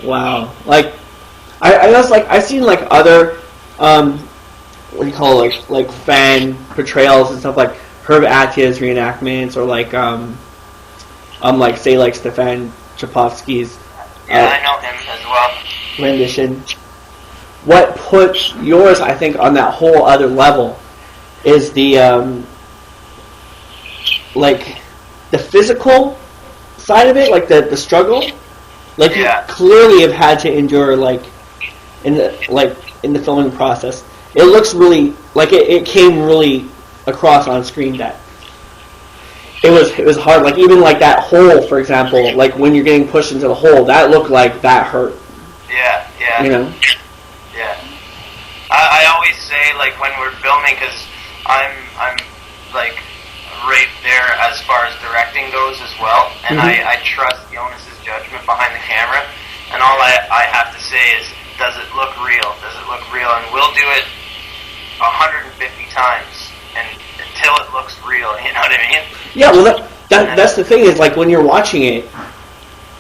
Wow. Like, I guess, like, I've seen, like, other, what do you call it, like fan portrayals and stuff, like Herb Attia's reenactments, or like, say, like, Stefan Chapovsky's I know him as well. rendition. What puts yours, I think, on that whole other level is the, like, the physical side of it, like the struggle. Like, you clearly have had to endure, like, in the filming process. It looks really, like, it came really across on screen that it was hard. Like, even, like, that hole, for example, like, when you're getting pushed into the hole, that looked like that hurt. Yeah. You know? Yeah. I always say, like, when we're filming, because I'm like, right there as far as directing goes as well, and I trust Jonas's judgment behind the camera, and all I have to say is, does it look real? Does it look real? And we'll do it 150 times and until it looks real, you know what I mean? Yeah, well, that's the thing is, like, when you're watching it,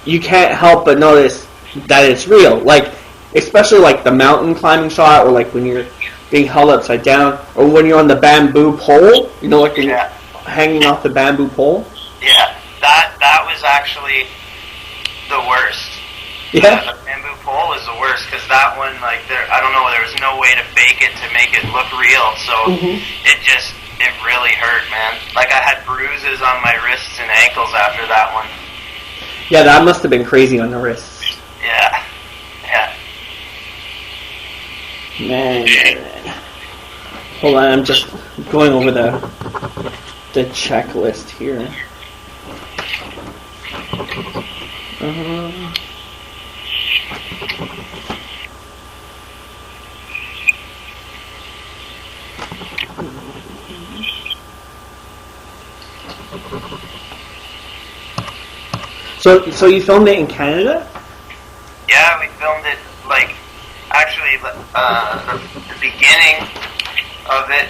you can't help but notice that it's real. Like, especially, like, the mountain climbing shot, or, like, when you're being held upside down, or when you're on the bamboo pole, you know, like, you're hanging off the bamboo pole. Yeah, that was actually the worst. Yeah. The bamboo pole was the worst, because that one, like, I don't know, there was no way to fake it to make it look real, so it really hurt, man. Like, I had bruises on my wrists and ankles after that one. Yeah, that must have been crazy on the wrists. Yeah. Man. Hold on, I'm just going over the checklist here. So you filmed it in Canada? Yeah, we filmed it, like, actually, the beginning of it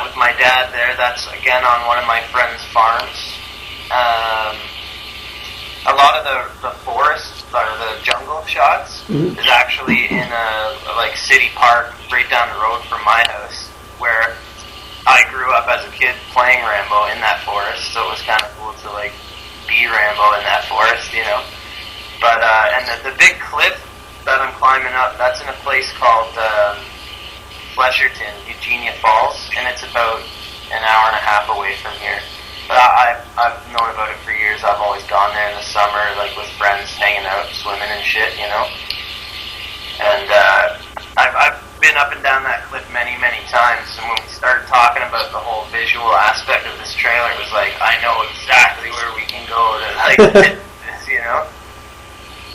with my dad there. That's, again, on one of my friend's farms. A lot of the forest, or the jungle shots, is actually in a, like, city park right down the road from my house, where I grew up as a kid playing Rambo in that forest, so it was kind of cool to, like, be Rambo in that forest, you know. But, and the big cliff that I'm climbing up, that's in a place called Flesherton, Eugenia Falls, and it's about an hour and a half away from here. But I've known about it for years. I've always gone there in the summer, like, with friends, hanging out, swimming and shit, you know. And I've been up and down that cliff many, many times, and when we started talking about the whole visual aspect of this trailer, it was like, I know exactly where we can go to, like, fit this, you know.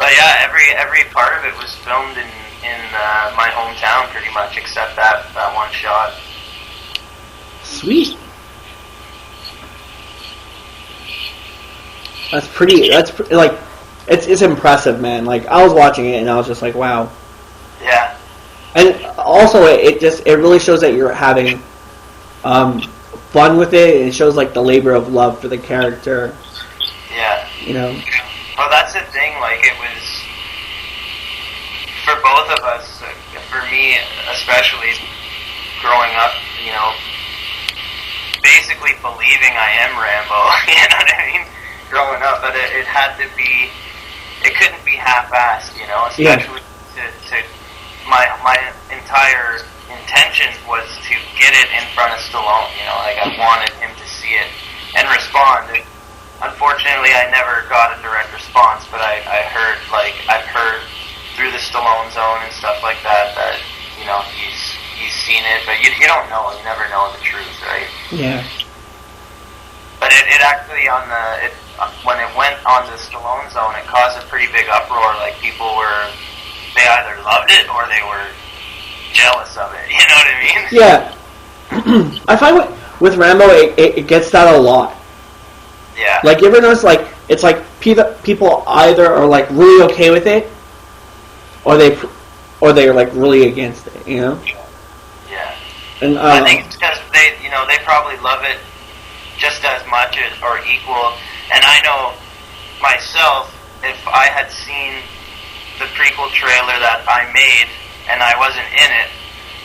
But yeah, every part of it was filmed in my hometown, pretty much, except that one shot. Sweet. That's pretty, like, it's impressive, man. Like, I was watching it and I was just like, wow. Yeah. And also, it really shows that you're having fun with it, and it shows, like, the labor of love for the character. Yeah. You know? Well, that's the thing, like, it was, for both of us, for me especially, growing up, you know, basically believing I am Rambo, you know what I mean? Growing up, but it had to be, it couldn't be half-assed, you know, especially to my entire intention was to get it in front of Stallone, you know, like, I wanted him to see it and respond. And unfortunately, I never got a direct response, but I've heard through the Stallone zone and stuff like that, you know, he's seen it, but you don't know, you never know the truth, right? Yeah. But it actually, when it went on the Stallone zone, it caused a pretty big uproar. Like, people they either loved it or they were jealous of it, you know what I mean? Yeah. I find with Rambo, it gets that a lot. Yeah. Like, you ever notice, like, it's like people either are, like, really okay with it, or they're like really against it, you know? Yeah. And I think it's because they probably love it just as much or equal. And I know myself, if I had seen the prequel trailer that I made and I wasn't in it,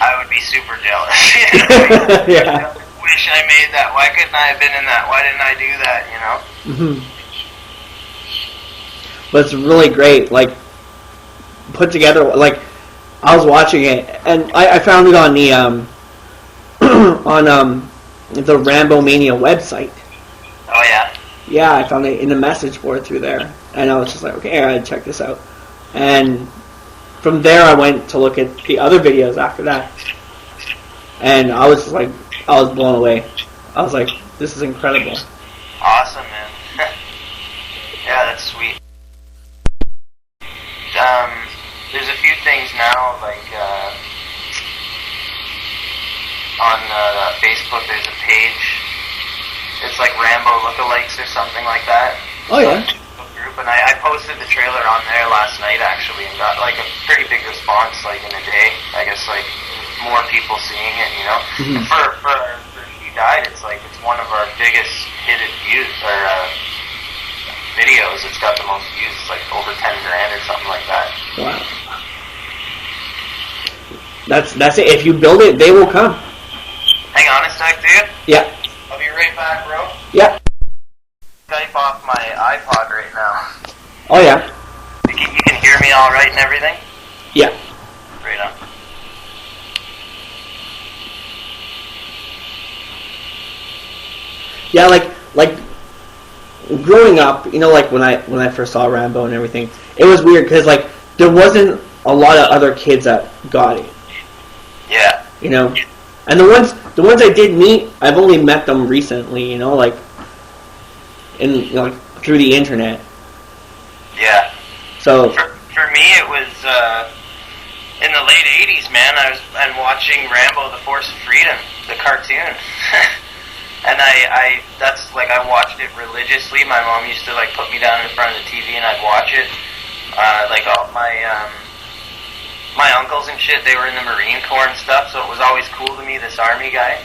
I would be super jealous. Yeah. I wish I made that. Why couldn't I have been in that? Why didn't I do that? But it's really great, like, put together. Like, I was watching it, and I found it on the the RAMBOMANIA website. Oh yeah. Yeah, I found it in the message board through there, and I was just like, okay, I gotta check this out. And from there, I went to look at the other videos after that, and I was just like, I was blown away. I was like, this is incredible. Awesome, man. Yeah, that's sweet. There's a few things now, like on Facebook. There's a page. It's like Rambo lookalikes or something like that. Oh yeah. Group, and I posted the trailer on there last night actually, and got like a pretty big response, like in a day. I guess like more people seeing it, you know. For He Died, it's like it's one of our biggest hidden views or videos. It's got the most views. It's like over 10 grand or something like that. Wow. That's it. If you build it, they will come. Hang on a sec, dude. Yeah. I'll be right back, bro. Yeah. Skype off my iPod right now. Oh yeah. You can hear me all right and everything? Yeah. Right on. Yeah, like growing up, you know, like when I first saw Rambo and everything, it was weird because like there wasn't a lot of other kids that got it. Yeah. You know, and the ones I did meet, I've only met them recently. You know, like like through the internet. Yeah. So for me, it was in the late '80s, man. I'm watching Rambo: The Force of Freedom, the cartoon. And that's like, I watched it religiously. My mom used to like put me down in front of the TV and I'd watch it. Like all my uncles and shit, they were in the Marine Corps and stuff, so it was always cool to me, this Army guy.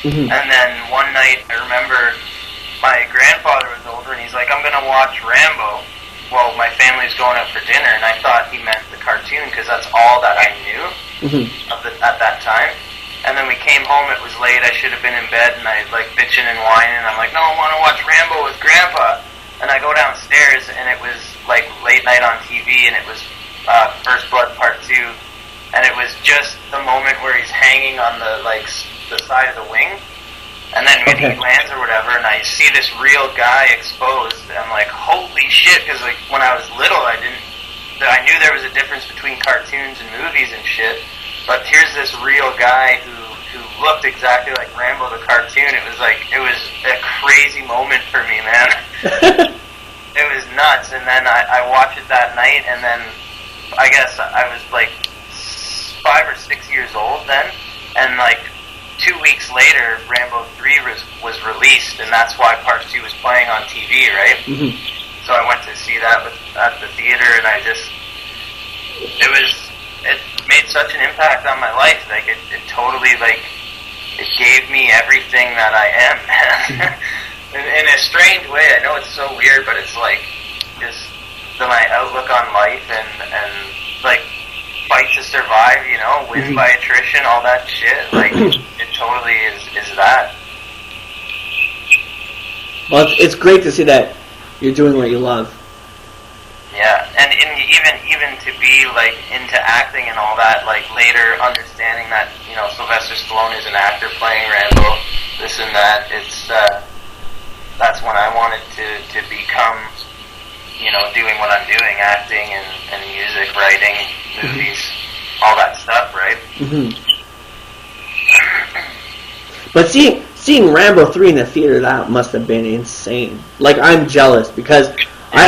And then one night, I remember my grandfather was over and he's like, I'm gonna watch Rambo. Well, my family was going out for dinner, and I thought he meant the cartoon because that's all that I knew at that time. And then we came home, it was late, I should have been in bed, and I like bitching and whining, and I'm like, no, I want to watch Rambo with Grandpa. And I go downstairs, and it was like late night on TV, and it was First Blood Part 2, and it was just the moment where he's hanging on the the side of the wing, and then when he lands or whatever, and I see this real guy exposed, and I'm like, holy shit, because like when I was little, I knew there was a difference between cartoons and movies and shit. But here's this real guy who looked exactly like Rambo the cartoon. It was a crazy moment for me, man. It was nuts. And then I watched it that night, and then I guess I was like 5 or 6 years old then, and like 2 weeks later, Rambo 3 was released, and that's why Part 2 was playing on TV, right? So I went to see that at the theater, and it made such an impact on my life. Like it totally it gave me everything that I am, man. in a strange way. I know it's so weird, but it's like just my outlook on life and like fight to survive, you know, win by attrition, all that shit. Like it totally is that. Well, it's great to see that you're doing what you love. Yeah, and even to be like into acting and all that, like later understanding that, you know, Sylvester Stallone is an actor playing Rambo, this and that. It's that's when I wanted to become, you know, doing what I'm doing, acting and music, writing, movies, all that stuff, right? But seeing Rambo 3 in the theater, that must have been insane. Like, I'm jealous because I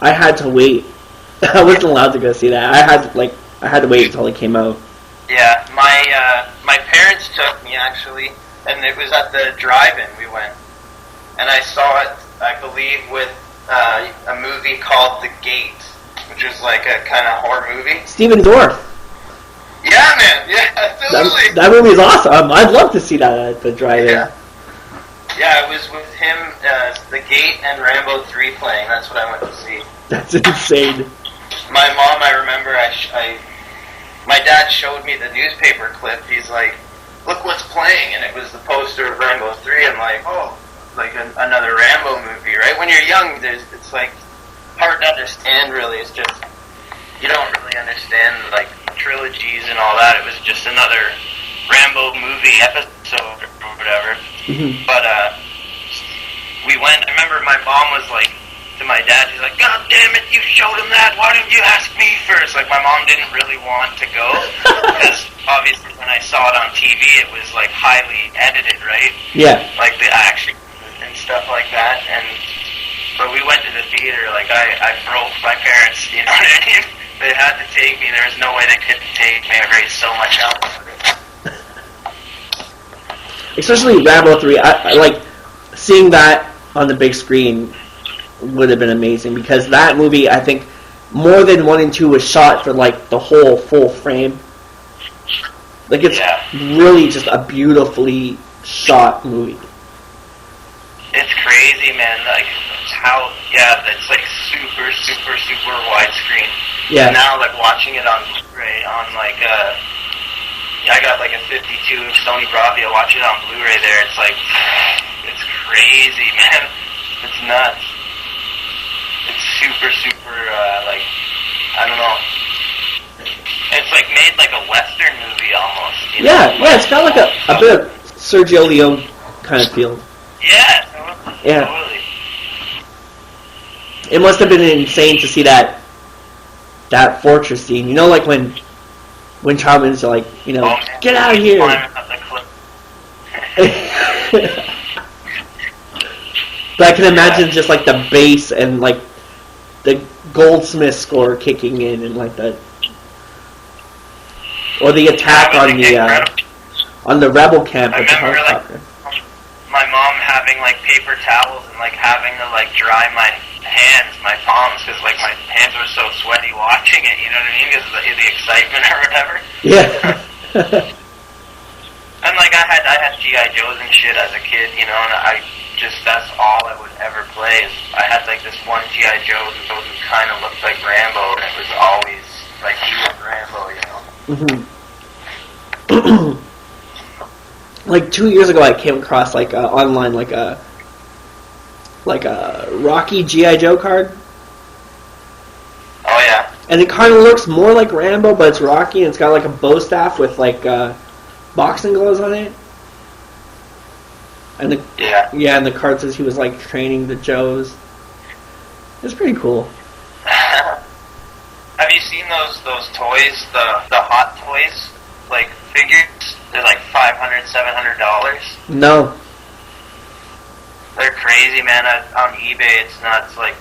had to wait. I wasn't allowed to go see that. I had to wait until it came out. Yeah, my parents took me actually, and it was at the drive-in we went, and I saw it, I believe, with a movie called The Gate, which was like a kind of horror movie. Stephen Dorff. Yeah, man. Yeah, absolutely. That movie is awesome. I'd love to see that at the drive-in. Yeah, it was with him, The Gate and Rambo 3 playing. That's what I went to see. That's insane. my mom, I remember, my dad showed me the newspaper clip. He's like, look what's playing, and it was the poster of Rambo 3. I'm like, oh, like another Rambo movie, right? When you're young, it's like hard to understand, really. It's just, you don't really understand, like, trilogies and all that. It was just another Rambo movie episode or whatever. Mm-hmm. But we went, I remember my mom was like, to my dad, she's like, God damn it, you showed him that, why didn't you ask me first? Like, my mom didn't really want to go, because obviously when I saw it on TV, it was like highly edited, right? Yeah. Like the action and stuff like that, but we went to the theater, like, I broke my parents, you know what I mean? They had to take me, there was no way they couldn't take me, I raised so much hell for it. Especially Rambo 3, I like, seeing that on the big screen would have been amazing, because that movie, I think, more than 1 and 2 was shot for, like, the whole full frame. Like, it's really just a beautifully shot movie. It's crazy, man, like, how, it's, like, super, super, super widescreen. Yeah. Now, like, watching it on Blu-ray, on, like, I got, like, a 52-inch Sony Bravia, watching it on Blu-ray there, it's, like, it's crazy, man. It's nuts. It's super, super, like, I don't know. It's, like, made like a Western movie almost. You know? Yeah, it's got, like, a bit of Sergio Leone kind of feel. Yeah, totally. It must have been insane to see that fortress scene. You know, like, when Charman's like, you know, get out of here. But I can imagine just, like, the bass and, like, the Goldsmith score kicking in, and, like, or the attack on the rebel camp with the helicopter. Like, my mom having, like, paper towels and, like, having to, like, dry my hands, my palms, because, like, my hands were so sweaty watching it, you know what I mean, because of the excitement or whatever. Yeah. And, like, I had G.I. Joes and shit as a kid, you know, and that's all I would ever play. I had, like, this one G.I. Joe who kind of looked like Rambo, and it was always, like, he was Rambo, you know? Mm-hmm. Like, 2 years ago, I came across, like, online, like a Rocky G.I. Joe card. Oh, yeah. And it kind of looks more like Rambo, but it's Rocky, and it's got, like, a bow staff with, like, boxing gloves on it. And and the card says he was, like, training the Joes. It's pretty cool. Have you seen those toys, the Hot Toys, like, figures? They're like $500, $700. No. They're crazy, man. On eBay, it's nuts. Like,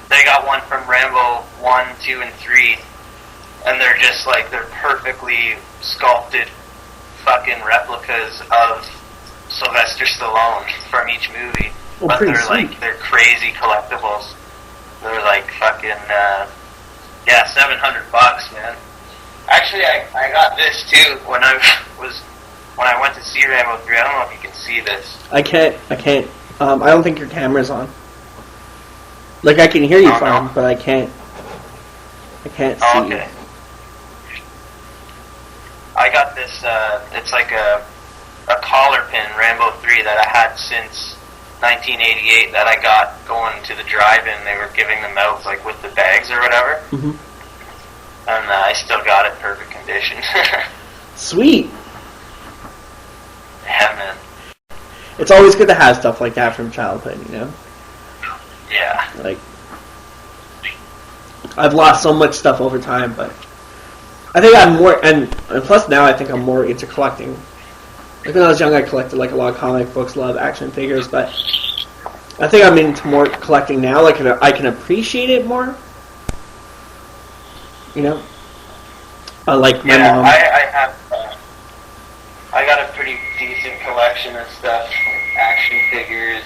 they got one from Rambo 1, 2, and 3, and they're just, like, they're perfectly sculpted fucking replicas of Sylvester Stallone from each movie. Oh, but they're sweet. like, they're crazy collectibles. They're like fucking, $700, man. Actually, I got this too when I went to see Rambo 3. I don't know if you can see this. I can't. I don't think your camera's on. Like, I can hear you fine, but I can't see okay. I got this, it's like a collar pin, Rambo 3, that I had since 1988 that I got going to the drive-in. They were giving them out, like, with the bags or whatever. Mm-hmm. And I still got it in perfect condition. Sweet. Yeah, man. It's always good to have stuff like that from childhood, you know? Yeah. Like, I've lost so much stuff over time, but I think I'm more, and plus now I think I'm more into collecting. Like, when I was young, I collected, like, a lot of comic books, a lot of action figures, but I think I'm into more collecting now. Like, I can appreciate it more. You know? Like my mom. I got a pretty decent collection of stuff, action figures,